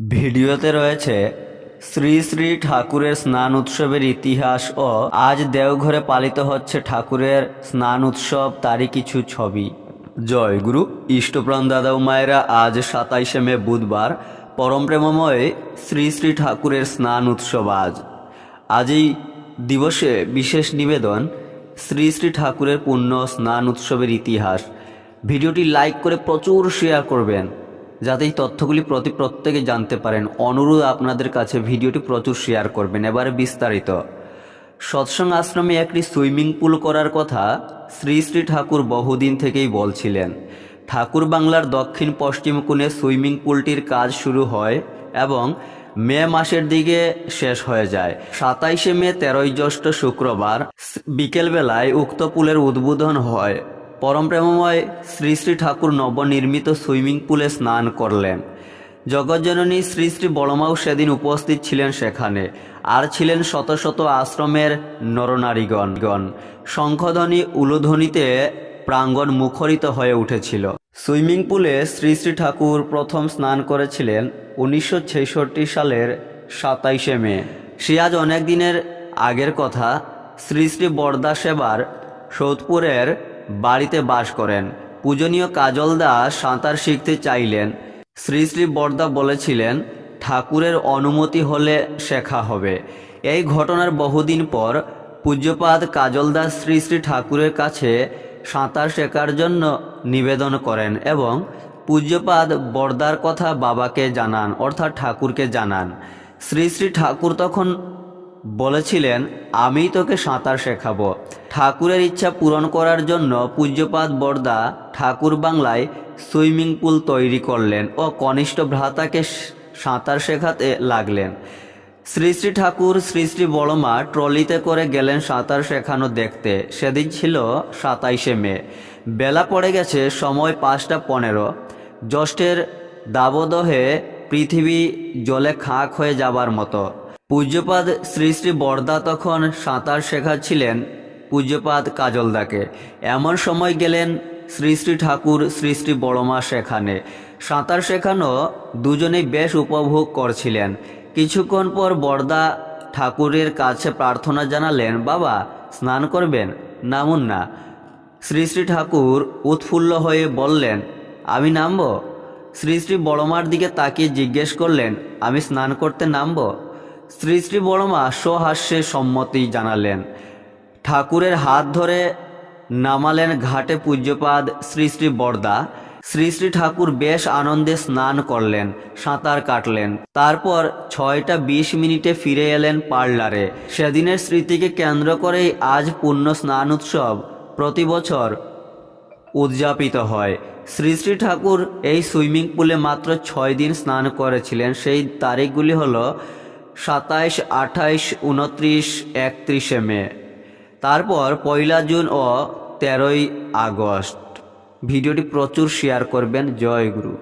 ভিডিওতে রয়েছে শ্রী শ্রী ঠাকুরের স্নান উৎসবের ইতিহাস ও আজ দেওঘরে পালিত হচ্ছে ঠাকুরের স্নান উৎসব, তারই কিছু ছবি। জয় গুরু। ইষ্টপ্রাণ দাদা ও মায়েরা, আজ 27শে মে বুধবার পরম প্রেমময় শ্রী শ্রী ঠাকুরের স্নান উৎসব। আজ এই দিবসে বিশেষ নিবেদন শ্রী শ্রী ঠাকুরের পুণ্য স্নান উৎসবের ইতিহাস। ভিডিওটি লাইক করে প্রচুর শেয়ার করবেন যাতে এই তথ্যগুলি প্রত্যেকে জানতে পারেন। অনুরোধ আপনাদের কাছে ভিডিওটি প্রচুর শেয়ার করবেন। এবারে বিস্তারিত। সৎসঙ্গ আশ্রমে একটি সুইমিং পুল করার কথা শ্রী শ্রী ঠাকুর বহুদিন থেকেই বলছিলেন। ঠাকুর বাংলার দক্ষিণ পশ্চিম কোণে সুইমিং পুলটির কাজ শুরু হয় এবং মে মাসের দিকে শেষ হয়ে যায়। 27শে মে 13ই জ্যৈষ্ঠ শুক্রবার বিকেলবেলায় উক্ত পুলের উদ্বোধন হয়। পরম প্রেমময় শ্রী শ্রী ঠাকুর নবনির্মিত সুইমিং পুলে স্নান করলেন। জগজ্জননী শ্রী শ্রী বড়মাও সেদিন উপস্থিত ছিলেন সেখানে, আর ছিলেন শত শত আশ্রমের নরনারীগণ। শঙ্খধ্বনি উলুধ্বনিতে প্রাঙ্গণ মুখরিত হয়ে উঠেছিল। সুইমিং পুলে শ্রী শ্রী ঠাকুর প্রথম স্নান করেছিলেন 1966 সালের 27শে মে। সে আজ অনেক দিনের আগের কথা। শ্রী শ্রী বরদা সেবার সৌদপুরের বাড়িতে বাস করেন। পূজনীয় কাজল দাস সাঁতার শিখতে চাইলেন। শ্রী শ্রী বরদা বলেছিলেন ঠাকুরের অনুমতি হলে শেখা হবে। এই ঘটনার বহুদিন পর পূজ্যপাদ কাজল দাস শ্রী শ্রী ঠাকুরের কাছে সাঁতার শেখার জন্য নিবেদন করেন এবং পূজ্যপাদ বরদার কথা বাবাকে জানান, অর্থাৎ ঠাকুরকে জানান। শ্রী শ্রী ঠাকুর তখন বলেছিলেন আমিই তোকে সাঁতার শেখাবো। ঠাকুরের ইচ্ছা পূরণ করার জন্য পূজ্যপাদ বরদা ঠাকুর বাংলায় সুইমিং পুল তৈরি করলেন ও কনিষ্ঠ ভ্রাতাকে সাঁতার শেখাতে লাগলেন। শ্রী শ্রী ঠাকুর শ্রী শ্রী বড়মা ট্রলিতে করে গেলেন সাঁতার শেখানো দেখতে। সেদিন ছিল 27শে মে। বেলা পড়ে গেছে, সময় 5টা 15। জ্যৈষ্ঠের দাবদহে পৃথিবী জলে খাক হয়ে যাবার মতো। পূজ্যপাদ শ্রী শ্রী বরদা তখন সাঁতার শেখাচ্ছিলেন পূজ্যপাদ কাজলদাকে। এমন সময় গেলেন শ্রী শ্রী ঠাকুর শ্রী শ্রী বড়মা সেখানে। সাঁতার শেখানো দুজনেই বেশ উপভোগ করছিলেন। কিছুক্ষণ পর বরদা ঠাকুরের কাছে প্রার্থনা জানালেন, বাবা স্নান করবেন, নামুন না। শ্রী শ্রী ঠাকুর উৎফুল্ল হয়ে বললেন আমি নামব? শ্রী শ্রী বড়মার দিকে তাকিয়ে জিজ্ঞেস করলেন আমি স্নান করতে নামব? শ্রী শ্রী বড়মা সহাস্যে সম্মতি জানালেন। ঠাকুরের হাত ধরে নামালেন ঘাটে পূজ্যপাদ শ্রী শ্রী বরদা। শ্রী শ্রী ঠাকুর বেশ আনন্দে স্নান করলেন, সাঁতার কাটলেন। তারপর 6টা 20 ফিরে এলেন পার্লারে। সেদিনের স্মৃতিকে কেন্দ্র করেই আজ পুণ্য স্নান উৎসব প্রতি বছর উদযাপিত হয়। শ্রী শ্রী ঠাকুর এই সুইমিং পুলে মাত্র 6 দিন স্নান করেছিলেন। সেই তারিখগুলি হলো 27, 28, 29, 31শে মে। তারপর 1 জুন ও 13ই আগস্ট। ভিডিওটি প্রচুর শেয়ার করবেন। জয় গুরু।